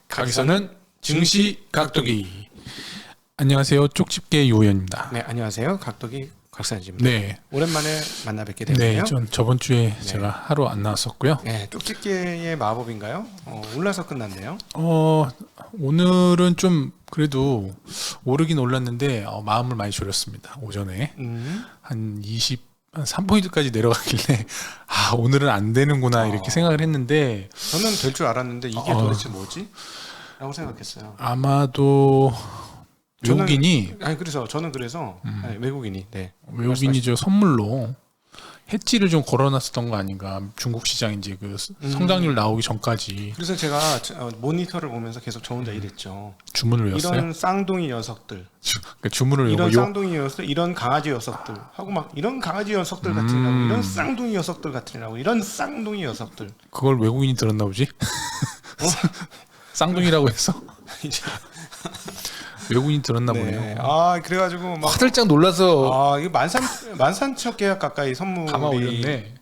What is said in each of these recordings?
각기서는 증시 각도기. 안녕하세요. 쪽집게 요원입니다. 네, 안녕하세요. 각도기 곽사진입니다. 네, 오랜만에 만나 뵙게 네, 되네요. 전 저번 주에 제가 하루 안 나왔었고요. 네, 쪽집게의 마법인가요? 올라서 끝났네요. 오늘은 좀 그래도 오르긴 올랐는데 마음을 많이 졸였습니다. 오전에 한 3포인트까지 내려가길래 오늘은 안 되는구나 이렇게 생각을 했는데 저는 될 줄 알았는데 이게 도대체 뭐지? 라고 생각했어요. 아마도 외국인이 그래서 외국인이 외국인이 저 선물로 해지를 좀 걸어놨었던 거 아닌가. 중국 시장 이제 그 성장률 나오기 전까지. 그래서 제가 모니터를 보면서 계속 저 혼자 이랬죠. 주문을 외웠어요. 이런 쌍둥이 녀석들, 그러니까 주문을 이런 쌍둥이 녀석들, 이런 강아지 녀석들 하고 막 이런 강아지 녀석들 같으라고, 이런 쌍둥이 녀석들 같으라고, 이런 쌍둥이 녀석들. 그걸 외국인이 들었나 보지? 쌍둥이라고 했어? 이제 외국인이 들었나 네. 보네요. 그래가지고 막 화들짝 놀라서 이거 13,000억 계약 가까이 선물이 감아 올렸네.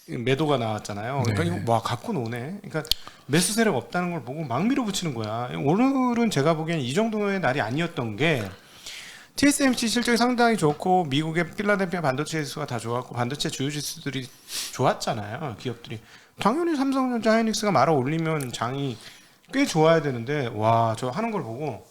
매도가 나왔잖아요. 그러니까 네. 이거 와 갖고 노네. 그러니까 매수 세력 없다는 걸 보고 막 밀어붙이는 거야. 오늘은 제가 보기엔 이 정도의 날이 아니었던 게 TSMC 실적이 상당히 좋고 미국의 필라델피아 반도체 지수가 다 좋았고 반도체 주요 지수들이 좋았잖아요. 기업들이 당연히 삼성전자, 하이닉스가 말아 올리면 장이 꽤 좋아야 되는데 와 저 하는 걸 보고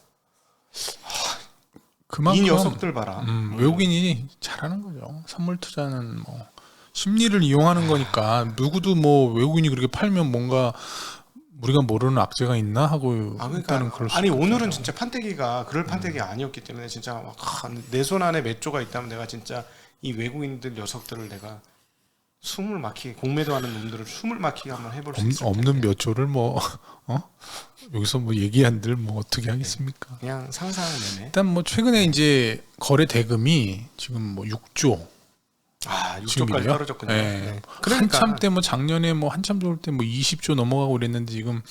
그만큼 이 녀석들 봐라. 외국인이 잘하는 거죠. 선물 투자는 뭐 심리를 이용하는 거니까 누구도 뭐 외국인이 그렇게 팔면 뭔가 우리가 모르는 악재가 있나 하고 일단은 그럴 수 오늘은 있잖아요. 진짜 판때기가 그럴 판때기가 아니었기 때문에 진짜 내 손 안에 몇 조가 있다면 내가 진짜 이 외국인들 녀석들을 내가 숨을 막히게 공매도하는 놈들을 숨을 막히게 한번 해볼 수 있을 없는 몇 조를 뭐 여기서 뭐 얘기한들 뭐 어떻게 하겠습니까? 그냥 상상내네. 일단 뭐 최근에 이제 거래 대금이 지금 뭐 6조 6조까지 떨어졌군요. 네. 네. 그러니까 한참 때 뭐 작년에 뭐 한참 좋을 때 뭐 20조 넘어가고 그랬는데 지금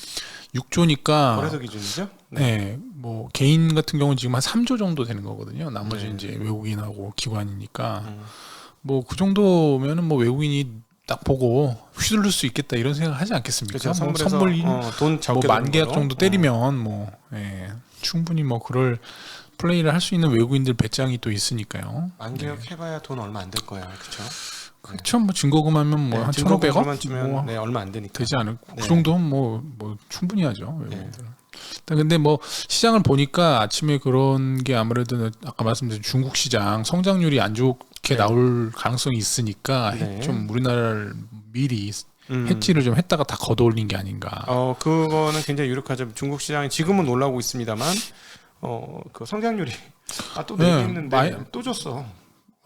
6조니까 거래소 기준이죠? 네. 뭐 개인 같은 경우는 지금 한 3조 정도 되는 거거든요. 나머지 네. 이제 외국인하고 기관이니까 뭐 그 정도면은 뭐 외국인이 딱 보고 휘둘릴 수 있겠다 이런 생각 하지 않겠습니까? 그렇죠. 뭐 선물 돈 뭐 적게 만 드는 계약 걸로. 정도 때리면 뭐 충분히 뭐 그럴 플레이를 할 수 있는 외국인들 배짱이 또 있으니까요. 만 계약 해봐야 돈 얼마 안 될 거야, 그렇죠? 그렇죠. 뭐 증거금하면 뭐 한 1,500원 주면 뭐 얼마 안 되니까. 되지 않을 네. 그 정도는 뭐 충분히 하죠. 외국인들은. 근데 뭐 시장을 보니까 아침에 그런 게 아무래도 아까 말씀드린 중국 시장 성장률이 안 좋게 나올 가능성이 있으니까 좀 우리나라를 미리 해지를 좀 했다가 다 걷어올린 게 아닌가. 그거는 굉장히 유력하죠. 중국 시장이 지금은 올라오고 있습니다만 그 성장률이 또 내기했는데 또 줬어.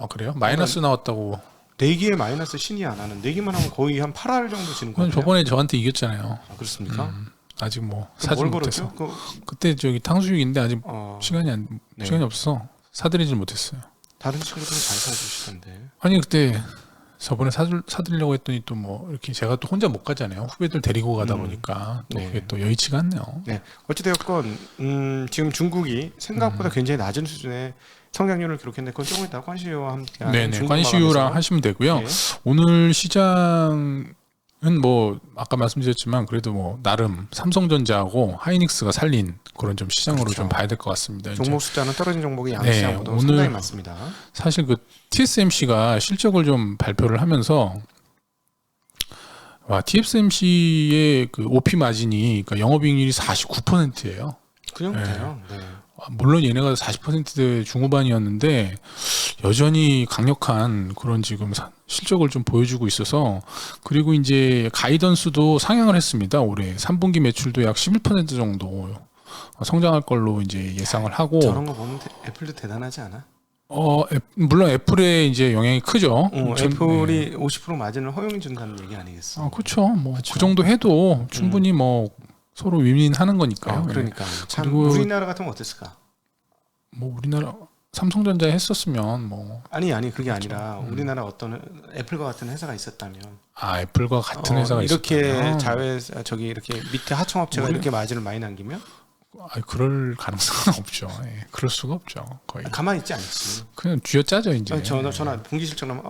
그래요? 마이너스 나왔다고. 내기에 마이너스 신이야. 나는 내기만 하면 거의 한 8할 정도 지는 거예요. 저번에 저한테 이겼잖아요. 그렇습니까? 아직 뭐 사지 뭘 못해서. 걸었죠? 그때 저기 탕수육인데 아직 시간이 네. 없어서 사드리질 못했어요. 다른 친구들은 잘 사주시던데. 아니 그때 저번에 사드리려고 했더니 또 뭐 이렇게 제가 또 혼자 못 가잖아요. 후배들 데리고 가다 보니까 또 그게 또 여의치가 않네요. 네. 어찌되었건 지금 중국이 생각보다 굉장히 낮은 수준의 성장률을 기록했는데 그건 조금 이따 관시유와 함께 네네. 관시유랑 하시면 되고요. 네. 오늘 시장은 뭐 아까 말씀드렸지만 그래도 뭐 나름 삼성전자하고 하이닉스가 살린 그런 좀 시장으로 그렇죠. 좀 봐야 될 것 같습니다. 종목 숫자는 떨어진 종목이 양시장보다 상당히 많습니다. 사실 그 TSMC가 실적을 좀 발표를 하면서 TSMC의 그 OP 마진이 그러니까 영업이익률이 49%예요. 그 정도 돼요. 네. 물론 얘네가 40%대 중후반이었는데 여전히 강력한 그런 지금 실적을 좀 보여주고 있어서 그리고 이제 가이던스도 상향을 했습니다. 올해 3분기 매출도 약 11% 정도 성장할 걸로 이제 예상을 하고 저런 거 보면 애플도 대단하지 않아? 물론 애플의 이제 영향이 크죠. 애플이 50% 마진을 허용해 준다는 얘기 아니겠어? 그렇죠. 뭐 그 정도 해도 충분히 뭐 서로 윈윈하는 거니까요. 그러니까 참 그리고 우리나라 같으면 어땠을까? 뭐 우리나라 삼성전자 했었으면 뭐 아니 그게 아니라 우리나라 어떤 애플과 같은 회사가 있었다면 애플과 같은 회사가 이렇게 있었다면 이렇게 밑에 하청업체가 이렇게 마진을 많이 남기면 그럴 가능성은 없죠. 그럴 수가 없죠. 거의 가만히 있지 않지. 그냥 쥐어짜죠 이제. 전화 분기 실적 나면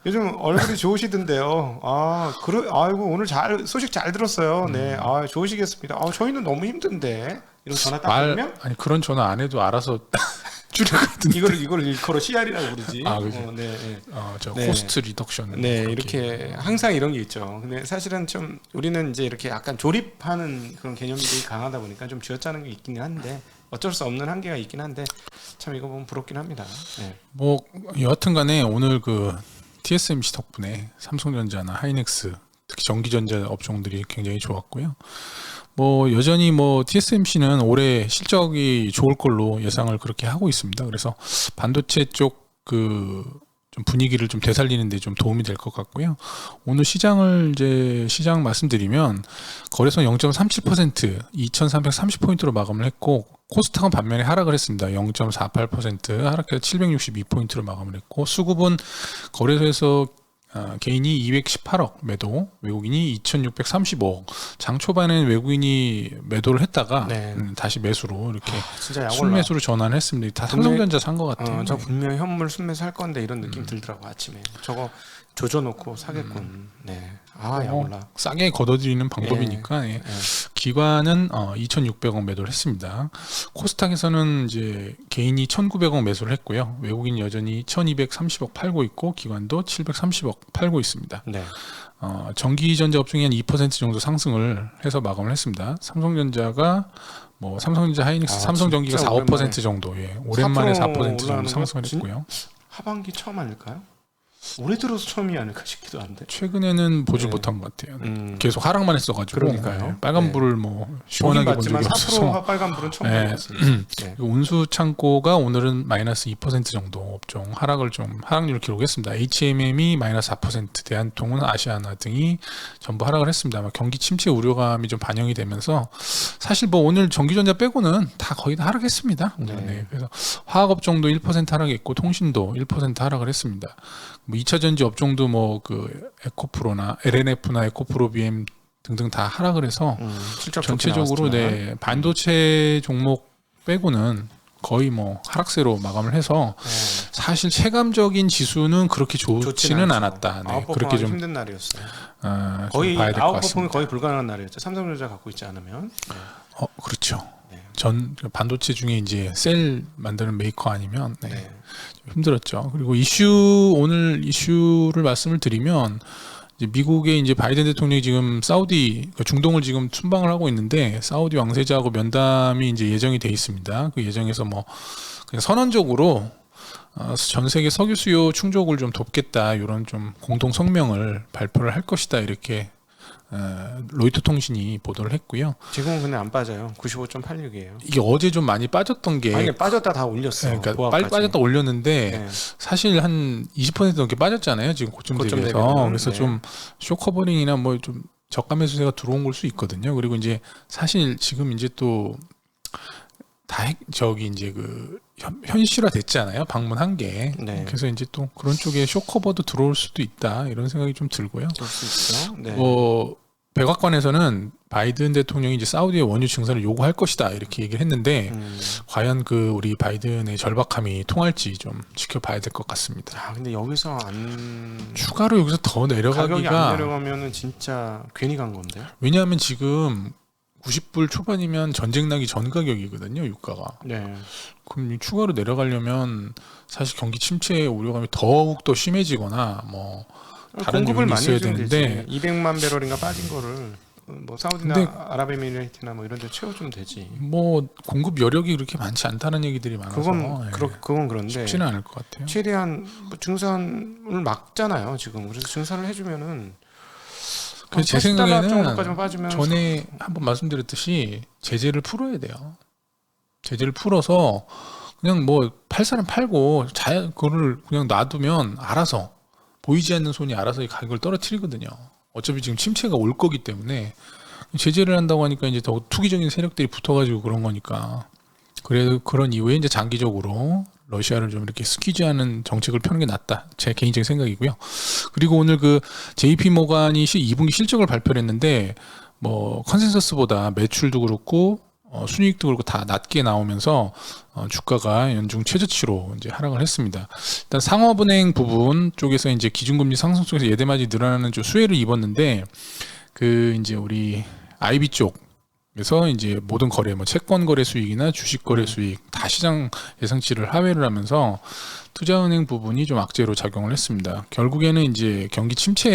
요즘 얼굴이 좋으시던데요. 아이고 오늘 소식 잘 들었어요. 네, 좋으시겠습니다. 저희는 너무 힘든데 이런 전화 딱 걸면 아니 그런 전화 안 해도 알아서 줄여가든. 이걸 일컬어 CR이라고 부르지. 그죠. 네. 저 네. 코스트 리덕션. 네, 그렇게. 이렇게 항상 이런 게 있죠. 근데 사실은 좀 우리는 이제 이렇게 약간 조립하는 그런 개념들이 강하다 보니까 좀 쥐어짜는 게 있긴 한데 어쩔 수 없는 한계가 있긴 한데 참 이거 보면 부럽긴 합니다. 네. 뭐 여하튼간에 오늘 그 TSMC 덕분에 삼성전자나 하이닉스 특히 전기전자 업종들이 굉장히 좋았고요. 뭐 여전히 뭐 TSMC는 올해 실적이 좋을 걸로 예상을 그렇게 하고 있습니다. 그래서 반도체 쪽 그 좀 분위기를 좀 되살리는데 좀 도움이 될 것 같고요. 오늘 시장 말씀드리면 거래소 0.37% 2,330포인트로 마감을 했고 코스닥은 반면에 하락을 했습니다. 0.48% 하락해서 762포인트로 마감을 했고 수급은 거래소에서 개인이 218억 매도, 외국인이 2,635억. 장 초반에는 외국인이 매도를 했다가 네. 다시 매수로 이렇게 진짜 약올라. 순매수로 전환했습니다. 다 삼성전자 산 것 같아요. 저 분명히 현물 순매수 할 건데 이런 느낌 들더라고 아침에. 저거 조져놓고 사겠군. 네. 약올라. 싸게 걷어들이는 방법이니까 예. 기관은 2,600억 매도를 했습니다. 코스닥에서는 이제 개인이 1,900억 매수를 했고요. 외국인 여전히 1,230억 팔고 있고 기관도 730억 팔고 있습니다. 네. 전기전자 업종이 한 2% 정도 상승을 해서 마감을 했습니다. 삼성전자가 뭐 삼성전자, 하이닉스, 삼성전기가 4, 5% 정도 오랜만에 4% 정도 상승을 했고요. 하반기 처음 아닐까요? 올해 들어서 처음이 아닐까 싶기도 한데. 최근에는 보지 네. 못한 것 같아요. 계속 하락만 했어가지고. 그러니까요. 빨간불을 뭐 시원하게 본 적이 없어서. 4% 빨간불은 처음 봤습니다. 네. 운수 창고가 오늘은 마이너스 2% 정도 업종 하락률을 기록했습니다. HMM이 마이너스 4%, 대한통운, 아시아나 등이 전부 하락을 했습니다. 아마 경기 침체 우려감이 좀 반영이 되면서 사실 뭐 오늘 전기전자 빼고는 다 거의 다 하락했습니다. 네. 그래서 화학업종도 1% 하락했고 통신도 1% 하락을 했습니다. 뭐 2차 전지 업종도 뭐 그 에코프로나 LNF나 에코프로 BM 등등 다 하락을 해서 전체적으로 반도체 종목 빼고는 거의 뭐 하락세로 마감을 해서 사실 체감적인 지수는 그렇게 좋지는 않았다. 그렇게 좀 힘든 날이었어요. 거의 아웃퍼폼이 거의 불가능한 날이었죠. 삼성전자 갖고 있지 않으면. 그렇죠. 전 반도체 중에 이제 셀 만드는 메이커 아니면 좀 힘들었죠. 그리고 오늘 이슈를 말씀을 드리면 이제 미국의 이제 바이든 대통령이 지금 사우디 중동을 지금 순방을 하고 있는데 사우디 왕세자하고 면담이 이제 예정이 돼 있습니다. 그 예정에서 뭐 그냥 선언적으로 전 세계 석유 수요 충족을 좀 돕겠다 이런 좀 공동 성명을 발표를 할 것이다 이렇게 로이터 통신이 보도를 했고요. 지금은 근데 안 빠져요. 95.86이에요. 이게 어제 좀 많이 빠졌던 게 빠졌다 다 올렸어요. 그러니까 빨리 빠졌다 올렸는데 사실 한 20% 넘게 빠졌잖아요. 지금 고점 대비해서. 그래서 좀 쇼커버링이나 뭐 좀 저가 매수세가 들어온 걸 수 있거든요. 그리고 이제 사실 지금 이제 또 다 이제 그 현실화 됐잖아요. 방문한 게. 그래서 이제 또 그런 쪽에 쇼커버도 들어올 수도 있다 이런 생각이 좀 들고요. 그럴 수 있죠. 백악관에서는 바이든 대통령이 이제 사우디의 원유 증산을 요구할 것이다 이렇게 얘기를 했는데 과연 그 우리 바이든의 절박함이 통할지 좀 지켜봐야 될 것 같습니다. 근데 여기서 추가로 여기서 더 내려가기가 가격이 안 내려가면은 진짜 괜히 간 건데. 왜냐하면 지금 90불 초반이면 전쟁 나기 전 가격이거든요, 유가가. 그럼 추가로 내려가려면 사실 경기 침체 우려감이 더욱 더 심해지거나 뭐 다른 요인이 있어야 되는데 200만 배럴인가 빠진 거를 뭐 사우디나 아랍에미레이트나 뭐 이런 데 채워주면 되지. 뭐 공급 여력이 그렇게 많지 않다는 얘기들이 많아서 그건 그런데 쉽지는 않을 것 같아요. 최대한 뭐 증산을 막잖아요, 지금. 그래서 증산을 해주면은 제 생각에는 빠지면 전에 한번 말씀드렸듯이 제재를 풀어야 돼요. 제재를 풀어서 그냥 뭐 팔 사람 팔고 그거를 그냥 놔두면 알아서 보이지 않는 손이 알아서 이 가격을 떨어뜨리거든요. 어차피 지금 침체가 올 거기 때문에 제재를 한다고 하니까 이제 더 투기적인 세력들이 붙어가지고 그런 거니까. 그래서 그런 이후에 이제 장기적으로 러시아를 좀 이렇게 스퀴즈하는 정책을 펴는 게 낫다. 제 개인적인 생각이고요. 그리고 오늘 그 JP 모간이 2분기 실적을 발표를 했는데 뭐 컨센서스보다 매출도 그렇고 순이익도 그렇고 다 낮게 나오면서 주가가 연중 최저치로 이제 하락을 했습니다. 일단 상업은행 부분 쪽에서 이제 기준금리 상승 속에서 예대마진이 늘어나는 좀 수혜를 입었는데 그 이제 우리 IB 쪽에서 이제 모든 거래, 뭐 채권 거래 수익이나 주식 거래 수익 다 시장 예상치를 하회를 하면서 투자은행 부분이 좀 악재로 작용을 했습니다. 결국에는 이제 경기 침체가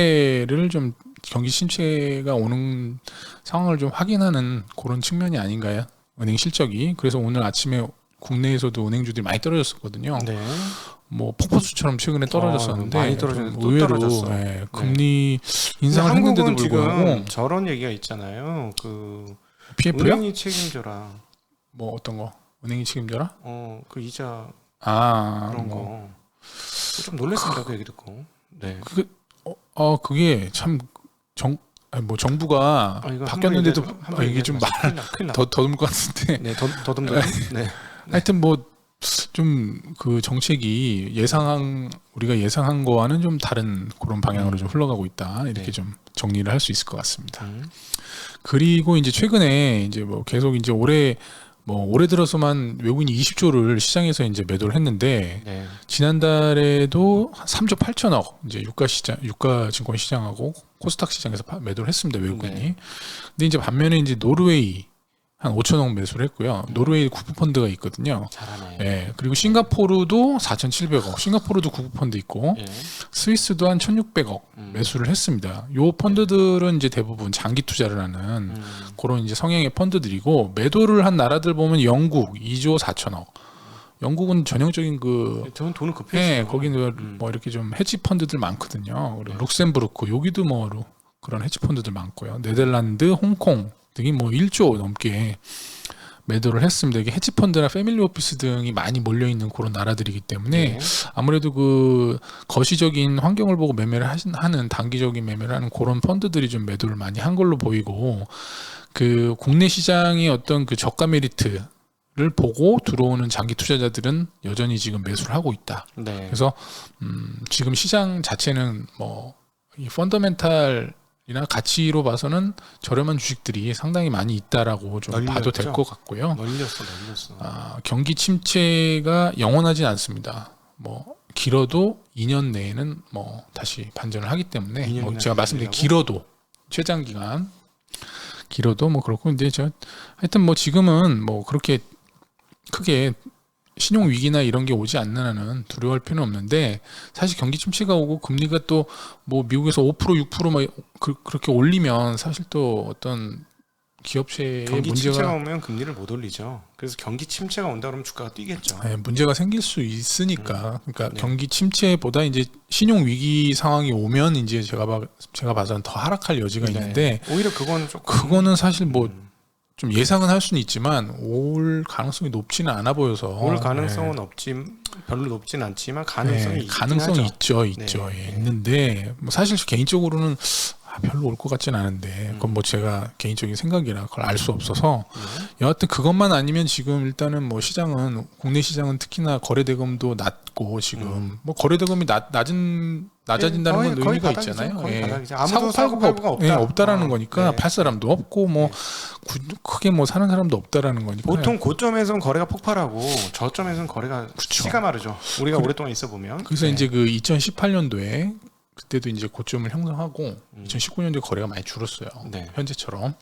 오는 상황을 좀 확인하는 그런 측면이 아닌가요? 은행 실적이. 그래서 오늘 아침에 국내에서도 은행주들이 많이 떨어졌었거든요. 네. 뭐 폭포수처럼 최근에 떨어졌었는데 많이 떨어졌는데 또 의외로 떨어졌어. 예, 금리 근데 인상을 했는데도 한국은 불구하고 지금 저런 얘기가 있잖아요. 그 PF요? 은행이 책임져라. 뭐 어떤 거? 은행이 책임져라? 그 이자 그런 뭐. 거. 좀 놀랐습니다. 그 얘기 듣고. 네. 그게 참 정부가 이거 바뀌었는데도 한번 이게 좀 큰일 나. 더듬을 것 같은데. 네, 더듬더듬. 네. 하여튼 뭐 좀 그 정책이 우리가 예상한 거와는 좀 다른 그런 방향으로 좀 흘러가고 있다. 이렇게 네. 좀 정리를 할 수 있을 것 같습니다. 그리고 이제 최근에 이제 뭐 계속 이제 올해 들어서만 외국인이 20조를 시장에서 이제 매도를 했는데 네. 지난달에도 3조 8천억 이제 유가 증권 시장하고 코스닥 시장에서 매도를 했습니다, 외국인이. 네. 근데 이제 반면에 이제 노르웨이 한 5천억 매수를 했고요. 노르웨이 구프펀드가 있거든요. 잘하네. 예. 그리고 싱가포르도 4,700억. 싱가포르도 구프펀드 있고 예. 스위스도 한 1,600억 매수를 했습니다. 요 펀드들은 이제 대부분 장기 투자를 하는 그런 이제 성향의 펀드들이고 매도를 한 나라들 보면 영국 2조 4천억. 영국은 전형적인 저는 돈을 급했어요. 예, 거기는 뭐 이렇게 좀 헤지 펀드들 많거든요. 그리고 룩셈부르크 여기도 뭐 그런 헤지 펀드들 많고요. 네덜란드, 홍콩 등이 뭐 1조 넘게 매도를 했습니다. 이게 헤지 펀드나 패밀리 오피스 등이 많이 몰려 있는 그런 나라들이기 때문에 네. 아무래도 그 거시적인 환경을 보고 매매를 하는 단기적인 매매를 하는 그런 펀드들이 좀 매도를 많이 한 걸로 보이고 그 국내 시장의 어떤 그 저가 메리트를 보고 들어오는 장기 투자자들은 여전히 지금 매수를 하고 있다. 네. 그래서 지금 시장 자체는 뭐 이 펀더멘탈이나 가치로 봐서는 저렴한 주식들이 상당히 많이 있다라고 좀 널렸죠? 봐도 될 것 같고요. 널렸어. 경기 침체가 영원하진 않습니다. 뭐 길어도 2년 내에는 뭐 다시 반전을 하기 때문에 2년이나 뭐 제가 말씀드린 기다리라고? 길어도 최장 기간 길어도 뭐 그렇고 이제 하여튼 뭐 지금은 뭐 그렇게 크게 신용 위기나 이런 게 오지 않는 한은 두려워할 필요는 없는데 사실 경기 침체가 오고 금리가 또 뭐 미국에서 5% 6% 그렇게 올리면 사실 또 어떤 기업체의 경기 침체가 문제가 오면 금리를 못 올리죠. 그래서 경기 침체가 온다 그러면 주가가 뛰겠죠. 문제가 생길 수 있으니까 그러니까 네. 경기 침체보다 이제 신용 위기 상황이 오면 이제 제가 봐서는 더 하락할 여지가 있는데 오히려 그거는 조금 그거는 사실 뭐 좀 예상은 할 수는 있지만 올 가능성이 높지는 않아 보여서 올 가능성은 별로 높진 않지만 가능성이 있긴 가능성이 하죠. 있죠. 네. 있는데 뭐 사실 개인적으로는 별로 올 것 같지는 않은데 그건 뭐 제가 개인적인 생각이라 그걸 알 수 없어서 여하튼 그것만 아니면 지금 일단은 뭐 시장은 국내 시장은 특히나 거래대금도 낮고 지금 뭐 거래대금이 낮아진다는 건 거의 의미가 바닥이죠. 있잖아요. 거의 예. 바닥이죠. 아무도 사고 팔고가 팔고가 없다. 없다라는 거니까 네. 팔 사람도 없고 뭐 크게 뭐 사는 사람도 없다라는 거니까 보통 고점에서는 거래가 폭발하고 저점에서는 거래가 씨가 마르죠. 우리가 오랫동안 있어 보면. 그래서 이제 그 2018년도에 그때도 이제 고점을 형성하고 2019년도에 거래가 많이 줄었어요. 네. 현재처럼.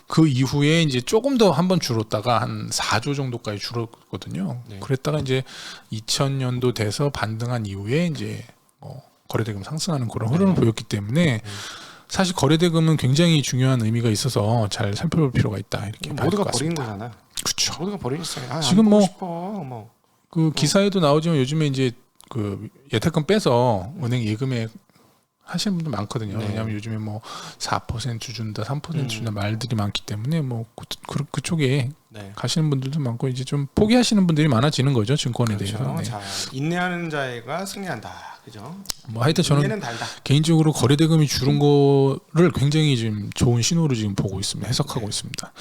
그 이후에 이제 조금 더 한번 줄었다가 한 4조 정도까지 줄었거든요. 네. 그랬다가 이제 2000년도 돼서 반등한 이후에 이제 뭐 거래대금 상승하는 그런 흐름을 보였기 때문에 사실 거래대금은 굉장히 중요한 의미가 있어서 잘 살펴볼 필요가 있다. 이렇게 봐야 될 모두가 것 버리는 같습니다. 거잖아. 그렇죠. 모두가 버리니까 지금 뭐 싶어. 그 기사에도 나오지만 요즘에 이제 그 예탁금 빼서 은행 예금에 하시는 분들 많거든요. 네. 왜냐하면 요즘에 뭐 4% 준다, 3% 준다 말들이 많기 때문에 뭐 그쪽에 네. 가시는 분들도 많고 이제 좀 포기하시는 분들이 많아지는 거죠, 증권에 그렇죠. 대해서. 네. 자, 인내하는 자가 승리한다. 그죠? 뭐 하여튼 저는 인내는 달다. 개인적으로 거래대금이 줄은 거를 굉장히 지금 좋은 신호로 지금 보고 있습니다. 해석하고 있습니다.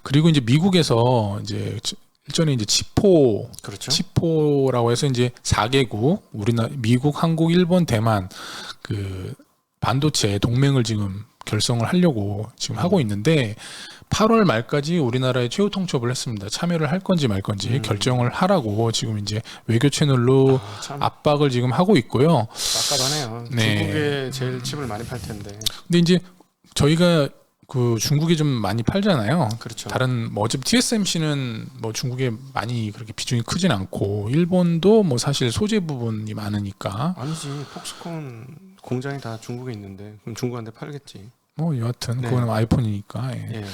그리고 이제 미국에서 이제 일전에 이제 그렇죠. 치포라고 해서 이제 4개국 미국, 한국, 일본, 대만 그 반도체 동맹을 지금 결성을 하려고 지금 하고 있는데 8월 말까지 우리나라에 최후 통첩을 했습니다. 참여를 할 건지 말 건지 결정을 하라고 지금 이제 외교 채널로 참 압박을 지금 하고 있고요. 깝깝하네요. 네. 중국에 제일 칩을 많이 팔 텐데. 근데 이제 저희가 그 중국에 좀 많이 팔잖아요. 그렇죠. 다른 뭐 어차피 TSMC는 뭐 중국에 많이 그렇게 비중이 크진 않고 일본도 뭐 사실 소재 부분이 많으니까 아니지, 폭스콘 공장이 다 중국에 있는데 그럼 중국한테 팔겠지. 뭐 여하튼 네. 그거는 아이폰이니까. 예. 예.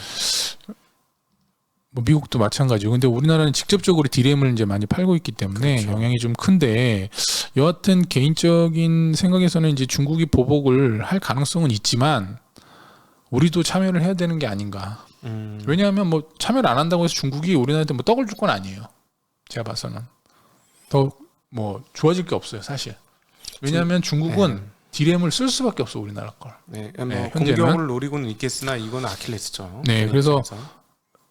뭐 미국도 마찬가지고. 근데 우리나라는 직접적으로 D램을 이제 많이 팔고 있기 때문에 그렇죠. 영향이 좀 큰데 여하튼 개인적인 생각에서는 이제 중국이 보복을 할 가능성은 있지만 우리도 참여를 해야 되는 게 아닌가. 왜냐하면 뭐 참여를 안 한다고 해서 중국이 우리나라한테 뭐 떡을 줄 건 아니에요. 제가 봐서는 더 뭐 좋아질 게 없어요, 사실. 왜냐하면 중국은 D램을 쓸 수밖에 없어 우리나라 걸. 네, 뭐 네, 현재는. 공격을 노리고는 있겠으나 이건 아킬레스죠. 네, 그래서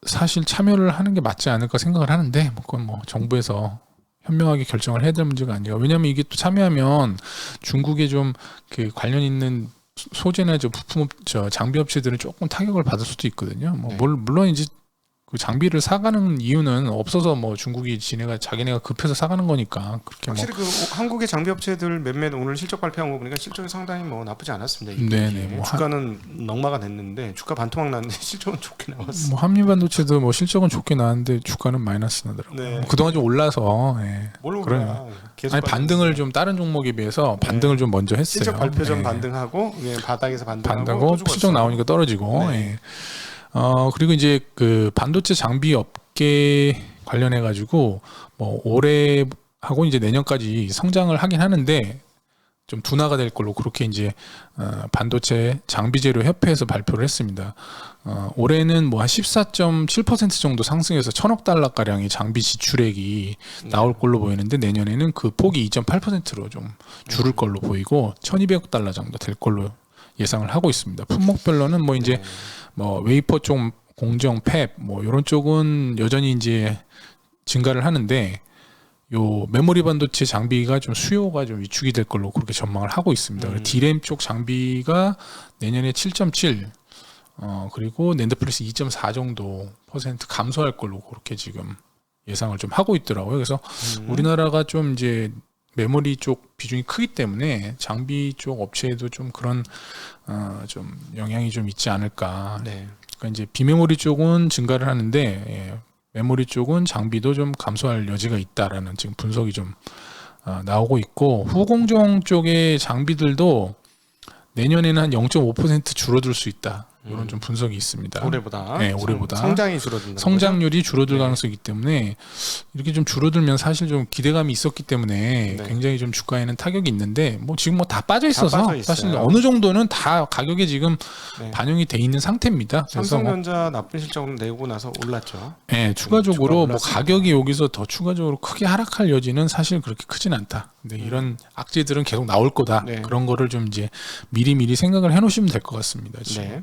사실 참여를 하는 게 맞지 않을까 생각을 하는데 뭐 그건 뭐 정부에서 현명하게 결정을 해야 될 문제가 아니라 왜냐하면 이게 또 참여하면 중국에 좀 그 관련 있는 소재나 저 부품 저 장비 업체들은 조금 타격을 받을 수도 있거든요. 뭐 네. 물론 이제 그 장비를 사가는 이유는 없어서 뭐 중국이 자기네가 급해서 사가는 거니까 그렇게 뭐 확실히 그 한국의 장비 업체들 몇몇 오늘 실적 발표한 거 보니까 실적이 상당히 뭐 나쁘지 않았습니다. 이 네네, 분기에. 뭐 주가는 넉마가 됐는데 주가 반토막 났는데 실적은 좋게 나왔어. 뭐 한미반도체도 뭐 실적은 좋게 나왔는데 주가는 마이너스 나더라고요. 네. 뭐 그동안 좀 올라서 예. 뭘로 그러네요. 그래요? 계속 아니 반등을 좀 다른 종목에 비해서 반등을 좀 먼저 했어요. 실적 발표 전 예. 반등하고 예, 바닥에서 반등하고 반등하고 또 실적 죽었어요. 나오니까 떨어지고. 네. 예. 그리고 이제 그 반도체 장비 업계 관련해 가지고 뭐 올해 하고 이제 내년까지 성장을 하긴 하는데 좀 둔화가 될 걸로 그렇게 이제 반도체 장비 재료 협회에서 발표를 했습니다. 올해는 뭐 한 14.7% 정도 상승해서 1,000억 달러 가량의 장비 지출액이 나올 걸로 보이는데 내년에는 그 폭이 2.8%로 좀 줄을 걸로 보이고 1,200억 달러 정도 될 걸로 예상을 하고 있습니다. 품목별로는 뭐 이제 뭐 웨이퍼 쪽 공정, 팹 뭐 이런 쪽은 여전히 이제 증가를 하는데 요 메모리 반도체 장비가 좀 수요가 좀 위축이 될 걸로 그렇게 전망을 하고 있습니다. 그래서 D램 쪽 장비가 내년에 7.7 그리고 낸드 플러스 2.4 정도 퍼센트 감소할 걸로 그렇게 지금 예상을 좀 하고 있더라고요. 그래서 우리나라가 좀 이제 메모리 쪽 비중이 크기 때문에 장비 쪽 업체에도 좀 그런 좀 영향이 좀 있지 않을까. 네. 그러니까 이제 비메모리 쪽은 증가를 하는데 예, 메모리 쪽은 장비도 좀 감소할 여지가 있다라는 지금 분석이 좀 나오고 있고 후공정 쪽의 장비들도 내년에는 한 0.5% 줄어들 수 있다. 이런 좀 분석이 있습니다. 올해보다. 네, 올해보다. 성장이 줄어든다. 성장률이 줄어들 네. 가능성이 있기 때문에 이렇게 좀 줄어들면 사실 좀 기대감이 있었기 때문에 네. 굉장히 좀 주가에는 타격이 있는데 뭐 지금 뭐 다 빠져 있어서 빠져 있어요. 사실 어느 정도는 다 가격에 지금 네. 반영이 돼 있는 상태입니다. 그래서 뭐 삼성전자 나쁜 실적을 내고 나서 올랐죠. 네, 추가적으로 주가 뭐 올랐습니다. 가격이 여기서 더 추가적으로 크게 하락할 여지는 사실 그렇게 크진 않다. 근데 이런 악재들은 계속 나올 거다. 네. 그런 거를 좀 이제 미리미리 생각을 해놓으시면 될 것 같습니다. 지금. 네.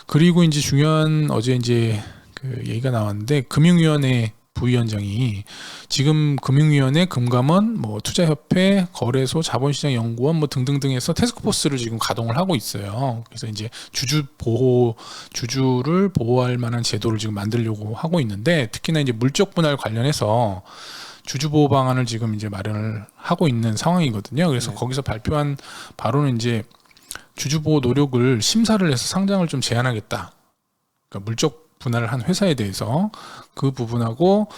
그리고 이제 중요한 어제 이제 그 얘기가 나왔는데 금융위원회 부위원장이 지금 금융위원회, 금감원, 뭐 투자협회, 거래소, 자본시장연구원 뭐 등등등에서 태스크포스를 지금 가동을 하고 있어요. 그래서 이제 주주를 보호할 만한 제도를 지금 만들려고 하고 있는데 특히나 이제 물적 분할 관련해서 주주 보호 방안을 지금 이제 마련을 하고 있는 상황이거든요. 그래서 네. 거기서 발표한 바로는 이제 주주 보호 노력을 심사를 해서 상장을 좀 제한하겠다. 그러니까 물적 분할을 한 회사에 대해서 그 부분하고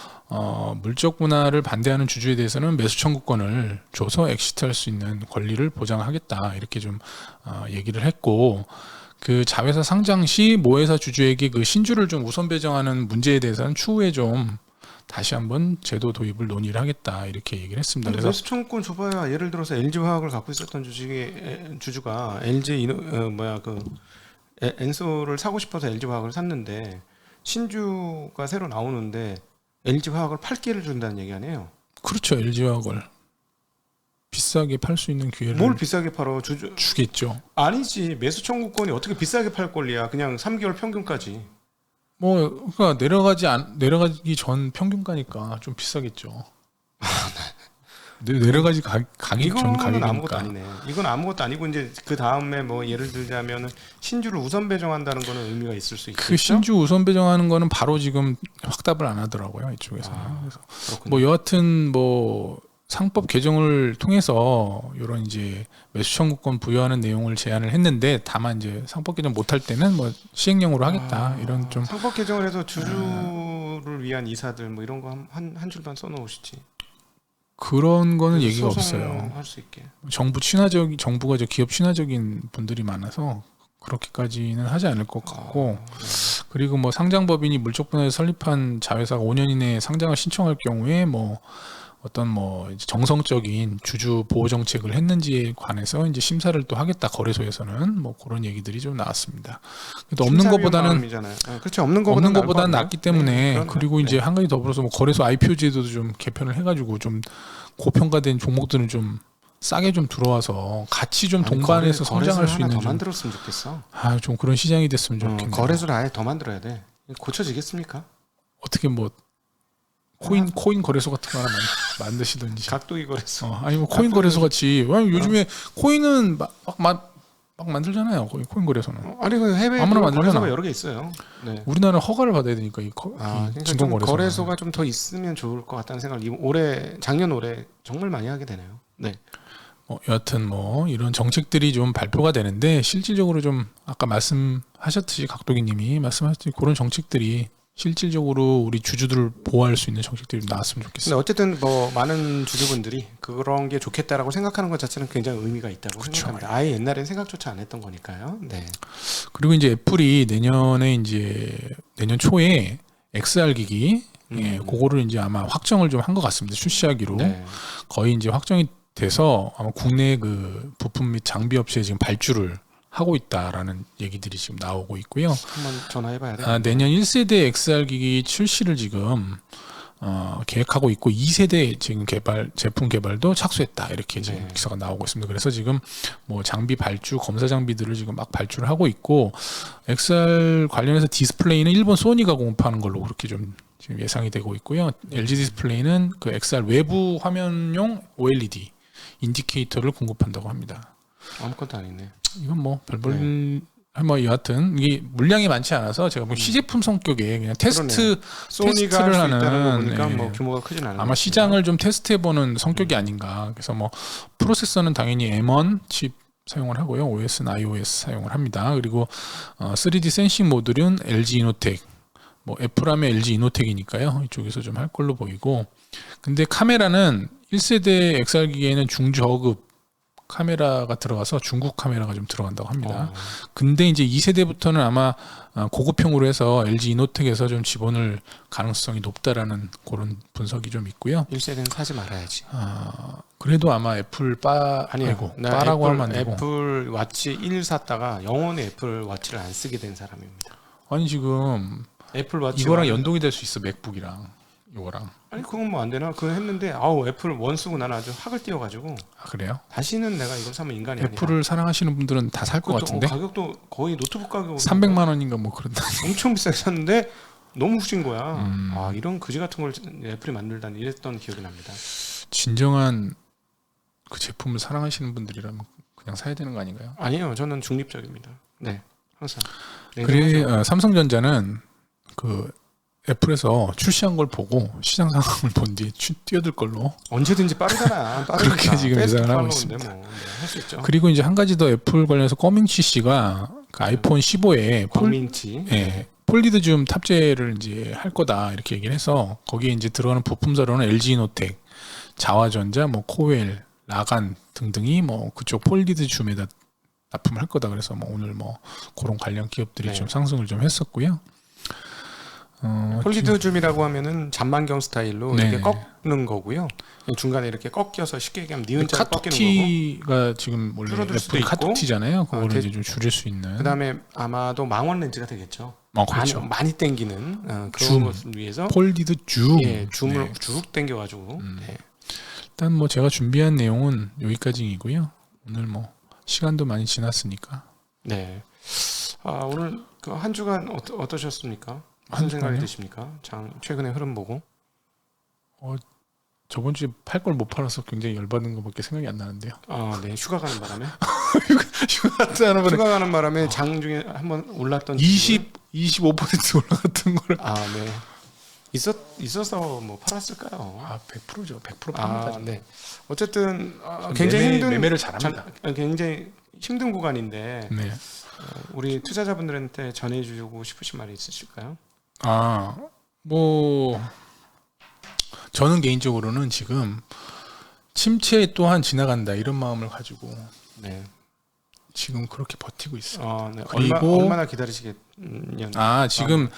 물적 분할을 반대하는 주주에 대해서는 매수 청구권을 줘서 엑시트할 수 있는 권리를 보장하겠다. 이렇게 좀 얘기를 했고 그 자회사 상장 시 모회사 주주에게 그 신주를 좀 우선 배정하는 문제에 대해서는 추후에 좀 다시 한번 제도 도입을 논의를 하겠다 이렇게 얘기를 했습니다. 근데 그래서 매수 청구권 줘봐야 예를 들어서 LG화학을 갖고 있었던 주주가 LG 엔소를 사고 싶어서 LG화학을 샀는데 신주가 새로 나오는데 LG화학을 팔 기회를 준다는 얘기 아니에요? 그렇죠. LG화학을 비싸게 팔 수 있는 기회를 뭘 비싸게 팔어? 주겠죠. 아니지. 매수 청구권이 어떻게 비싸게 팔 권리야? 그냥 3개월 평균까지. 뭐 그러니까 내려가기 전 평균가니까 좀 비싸겠죠. 여러 가지 가격이 전 이거는 아무것도 가격이니까. 아니네. 이건 아무것도 아니고 이제 그 다음에 뭐 예를 들자면은 신주를 우선 배정한다는 거는 의미가 있을 수 있겠죠. 그 신주 우선 배정하는 거는 바로 지금 확답을 안 하더라고요 이쪽에서는. 그래서 그렇군요. 뭐 여하튼 뭐 상법 개정을 통해서 이런 이제 매수 청구권 부여하는 내용을 제안을 했는데 다만 이제 상법 개정 못할 때는 뭐 시행령으로 하겠다 이런 좀 상법 개정을 해서 주주를 위한 이사들 뭐 이런 거 한 줄만 써놓으시지. 그런 거는 얘기가 없어요. 소송할 수 있게. 정부가 저 기업 친화적인 분들이 많아서 그렇게까지는 하지 않을 것 같고 그리고 뭐 상장법인이 물적분해서 설립한 자회사가 5년 이내에 상장을 신청할 경우에 뭐 어떤 뭐 이제 정성적인 주주 보호 정책을 했는지에 관해서 이제 심사를 또 하겠다 거래소에서는 뭐 그런 얘기들이 좀 나왔습니다. 그래도 없는 것보다는 그렇죠. 없는 것보다는 낫기 때문에 네, 그리고 이제 한 가지 더불어서 뭐 거래소 IPO 제도도 좀 개편을 해가지고 좀 고평가된 종목들은 좀 싸게 좀 들어와서 같이 좀 동반해서 성장할 수 있는 더 좀 만들었으면 좋겠어. 좀 그런 시장이 됐으면 좋겠네요. 거래소를 아예 더 만들어야 돼. 고쳐지겠습니까? 어떻게 뭐 코인 거래소 같은 거 하나 만드시든지. 각도기 거래소. 아니 뭐 코인 거래소 같이. 요즘에 코인은 막 만들잖아요. 코인 거래소는. 아니 그 해외 아무나 거래소가 만들잖아. 여러 개 있어요. 네. 우리나라는 허가를 받아야 되니까 이 그러니까 증권 좀 거래소. 거래소가 좀 더 있으면 좋을 것 같다는 생각을 작년 올해 정말 많이 하게 되네요. 네. 여하튼 뭐 이런 정책들이 좀 발표가 되는데 실질적으로 좀 아까 말씀하셨듯이 각도기님이 말씀하셨듯이 그런 정책들이 실질적으로 우리 주주들을 보호할 수 있는 정책들이 나왔으면 근데 좋겠어요. 어쨌든 뭐 많은 주주분들이 그런 게 좋겠다라고 생각하는 것 자체는 굉장히 의미가 있다고 생각합니다. 아예 옛날엔 생각조차 안 했던 거니까요. 네. 그리고 이제 애플이 내년 초에 XR 기기 그거를 이제 아마 확정을 좀 한 것 같습니다. 출시하기로 네. 거의 이제 확정이 돼서 아마 국내 그 부품 및 장비 업체에 지금 발주를 하고 있다라는 얘기들이 지금 나오고 있고요. 한번 전화해봐야 돼요. 내년 1세대 XR 기기 출시를 지금 계획하고 있고 2세대 지금 제품 개발도 착수했다 이렇게 지금 기사가 나오고 있습니다. 그래서 지금 뭐 장비 발주 검사 장비들을 지금 막 발주를 하고 있고 XR 관련해서 디스플레이는 일본 소니가 공급하는 걸로 그렇게 좀 지금 예상이 되고 있고요. LG 디스플레이는 그 XR 외부 화면용 OLED 인디케이터를 공급한다고 합니다. 아무것도 아니네. 이건 뭐 별볼 뭐 여하튼 이게 물량이 많지 않아서 제가 뭐 시제품 성격의 그냥 테스트를 소니가 할 수 있다는 거 보니까 하는 뭐 규모가 크진 않아요. 아마 시장을 좀 테스트해보는 성격이 아닌가. 그래서 뭐 프로세서는 당연히 M1 칩 사용을 하고요. OS는 iOS 사용을 합니다. 그리고 3D 센싱 모듈은 LG 이노텍, 뭐 애플하면 LG 이노텍이니까요. 이쪽에서 좀 할 걸로 보이고. 근데 카메라는 1세대 XR 기기에는 중저급 카메라가 들어가서 중국 카메라가 좀 들어간다고 합니다. 근데 이제 2세대부터는 아마 고급형으로 해서 LG 이노텍에서 좀 집어넣을 가능성이 높다라는 그런 분석이 좀 있고요. 1세대는 사지 말아야지. 그래도 아마 애플 아니고 빠라고 하면 안 되고. 애플 와치 1 샀다가 영원히 애플 와치를 안 쓰게 된 사람입니다. 아니 지금 애플 와치 이거랑 연동이 될 수 있어. 맥북이랑 이거랑. 아니 그건 뭐 안 되나? 그거 했는데 애플 원 쓰고 나는 아주 학을 띄워가지고 그래요? 다시는 내가 이걸 사면 인간이 아니야. 애플을 사랑하시는 분들은 다 살 것 같은데. 가격도 거의 노트북 가격 300만 원인가 뭐 그런다. 엄청 비싸게 샀는데 너무 후진 거야. 이런 그지 같은 걸 애플이 만들다니 이랬던 기억이 납니다. 진정한 그 제품을 사랑하시는 분들이라면 그냥 사야 되는 거 아닌가요? 아니에요. 저는 중립적입니다. 네, 항상. 그래 삼성전자는 그 애플에서 출시한 걸 보고 시장 상황을 본 뒤에 뛰어들 걸로 언제든지 빠르잖아. 그렇게 지금 예상을 하고 있습니다. 뭐, 할 수 있죠. 그리고 이제 한 가지 더 애플 관련해서 꺼밍치 씨가 그 아이폰 15에 광민치 폴리드 줌 탑재를 이제 할 거다 이렇게 얘기를 해서 거기에 이제 들어가는 부품사로는 LG 이노텍, 자화전자, 뭐 코웰, 라간 등등이 뭐 그쪽 폴리드 줌에다 납품을 할 거다. 그래서 뭐 오늘 뭐 그런 관련 기업들이 좀 상승을 좀 했었고요. 폴리드 줌이라고 하면은 잔만경 스타일로 이렇게 꺾는 거고요. 중간에 이렇게 꺾여서 쉽게 얘기하면 니은자로 꺾이는 거고. 카톡티가 지금 원래 애플이 카톡티잖아요. 그거를 이제 좀 줄일 수 있는. 그다음에 아마도 망원 렌즈가 되겠죠. 그렇죠. 많이 당기는 그런 것을 위해서 폴리드 줌. 줌을 쭉 당겨가지고. 일단 뭐 제가 준비한 내용은 여기까지이고요. 오늘 뭐 시간도 많이 지났으니까. 네. 오늘 그 한 주간 어떠셨습니까? 무슨 생각이 드십니까? 최근의 흐름 보고. 저번 주에 팔 걸 못 팔아서 굉장히 열받은 것밖에 생각이 안 나는데요. 네. 휴가 가는 바람에 휴가 휴가 가는 바람에 장 중에 한번 올랐던 25% 올라갔던 거를 네. 있어서 뭐 팔았을까요? 100%죠. 100% 팝니다. 네. 어쨌든 굉장히 힘든 매매를 잘합니다. 굉장히 힘든 구간인데 네. 우리 투자자분들한테 전해주고 싶으신 말이 있으실까요? 뭐 저는 개인적으로는 지금 침체 또한 지나간다 이런 마음을 가지고 네. 지금 그렇게 버티고 있어요. 네. 그리고 얼마나 기다리시겠냐? 지금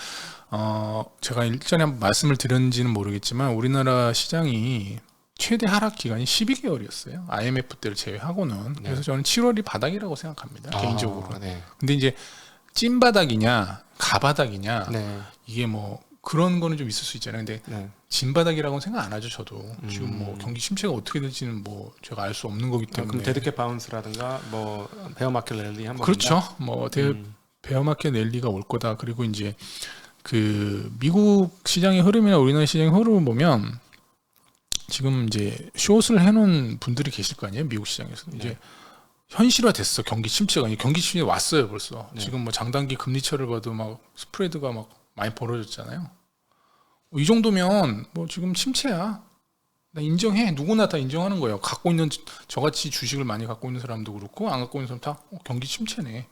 제가 일전에 한번 말씀을 드렸는지는 모르겠지만 우리나라 시장이 최대 하락 기간이 12개월이었어요. IMF 때를 제외하고는. 그래서 저는 7월이 바닥이라고 생각합니다. 개인적으로. 네. 근데 이제 찐 바닥이냐 가바닥이냐 네. 이게 뭐 그런 거는 좀 있을 수 있잖아요. 근데 네. 진바닥이라고는 생각 안 하죠. 저도 지금 뭐 경기 침체가 어떻게 될지는 뭐 제가 알 수 없는 거기 때문에. 그럼 데드캣 바운스라든가 뭐 베어마켓 랠리 한번 그렇죠. 뭐 베어마켓 랠리가 올 거다. 그리고 이제 그 미국 시장의 흐름이나 우리나라 시장의 흐름을 보면 지금 이제 숏을 해놓은 분들이 계실 거 아니에요. 미국 시장에서 이제 현실화됐어. 경기 침체가 경기 침체 왔어요 벌써. 지금 뭐 장단기 금리차를 봐도 막 스프레드가 막 많이 벌어졌잖아요. 이 정도면 뭐 지금 침체야. 나 인정해. 누구나 다 인정하는 거예요. 갖고 있는 저같이 주식을 많이 갖고 있는 사람도 그렇고 안 갖고 있는 사람 다 경기 침체네.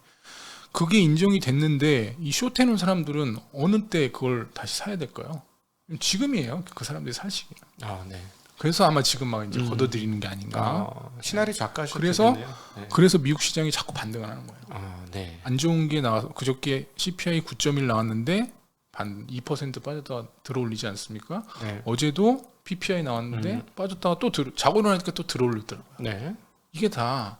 그게 인정이 됐는데 이 숏해놓은 사람들은 어느 때 그걸 다시 사야 될까요? 지금이에요. 그 사람들이 살 시기가. 네. 그래서 아마 지금 막 이제 걷어들이는 게 아닌가. 시나리오 작가셨죠. 그래서 미국 시장이 자꾸 반등을 하는 거예요. 네. 안 좋은 게 나와서 그저께 CPI 9.1 나왔는데 2% 빠졌다가 들어올리지 않습니까? 네. 어제도 PPI 나왔는데 빠졌다가 또 자고 일어나니까 또 들어올리더라고요. 네. 이게 다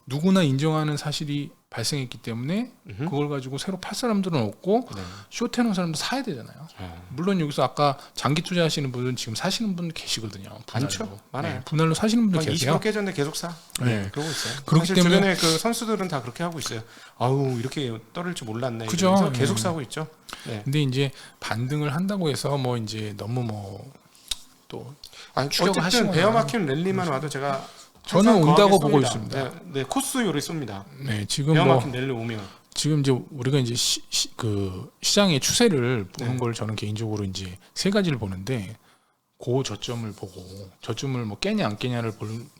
누구나 인정하는 사실이 발생했기 때문에 그걸 가지고 새로 팔 사람들은 없고 숏해놓은 사람도 사야 되잖아요. 물론 여기서 아까 장기 투자하시는 분은 지금 사시는 분 계시거든요. 많죠. 많아요. 네, 분할로 사시는 분들 계세요. 20% 깨졌는데 계속 사. 네. 그러고 있어요. 그렇기 사실 때문에 주변에 그 선수들은 다 그렇게 하고 있어요. 아우 이렇게 떨을 줄 몰랐네. 그죠. 그래서 계속 사고 있죠. 네. 근데 이제 반등을 한다고 해서 뭐 이제 너무 뭐 또 어쨌든 베어마켓 랠리만 와도 제가 저는 온다고 보고 쏩니다. 있습니다. 네, 코스 요리 쏩니다. 네, 지금 베어마켓 랠리 오면 지금 이제 우리가 이제 그 시장의 추세를 보는 걸 저는 개인적으로 이제 세 가지를 보는데 고저점을 보고 저점을 뭐 깨냐 안 깨냐를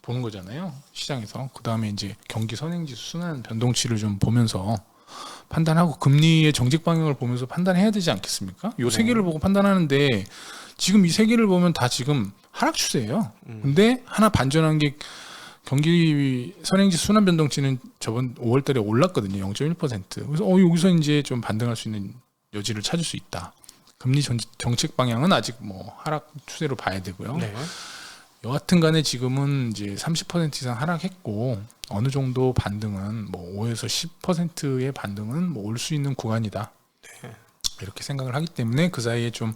보는 거잖아요. 시장에서. 그다음에 이제 경기 선행지수 순환 변동치를 좀 보면서 판단하고 금리의 정책 방향을 보면서 판단해야 되지 않겠습니까? 요 세 개를 보고 판단하는데 지금 이 세 개를 보면 다 지금 하락 추세예요. 근데 하나 반전한 게 경기 선행지수 순환 변동치는 저번 5월달에 올랐거든요. 0.1%. 그래서 여기서 이제 좀 반등할 수 있는 여지를 찾을 수 있다. 금리 정책 방향은 아직 뭐 하락 추세로 봐야 되고요. 네. 여하튼 간에 지금은 이제 30% 이상 하락했고 어느 정도 반등은 뭐 5에서 10%의 반등은 뭐 올 수 있는 구간이다. 네. 이렇게 생각을 하기 때문에 그 사이에 좀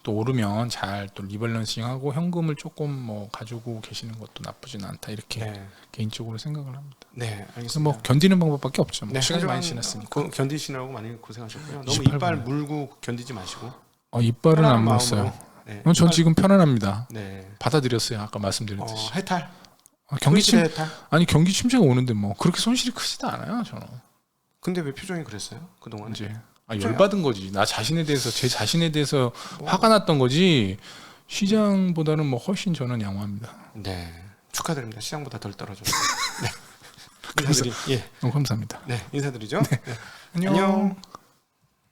또 오르면 잘 또 리밸런싱하고 현금을 조금 뭐 가지고 계시는 것도 나쁘진 않다. 이렇게 개인적으로 생각을 합니다. 네, 그래서 뭐 견디는 방법밖에 없죠. 뭐 시간이 많이 하지만 지났으니까. 견디시느라고 많이 고생하셨고요. 너무 28 이빨 분. 물고 견디지 마시고. 이빨은 안 편안한 물었어요. 마음으로. 네. 전 지금 편안합니다. 네. 받아들였어요. 아까 말씀드렸듯이. 해탈. 경기 해탈. 경기 침체가 오는데 뭐 그렇게 손실이 크지도 않아요. 저는. 근데 왜 표정이 그랬어요? 그동안 이제 열받은 거지. 나 자신에 대해서 제 자신에 대해서 화가 났던 거지. 시장보다는 뭐 훨씬 저는 양호합니다. 네, 축하드립니다. 시장보다 덜 떨어졌어요. 네. 그래서 인사드리. 감사합니다. 네, 인사드리죠. 네. 안녕.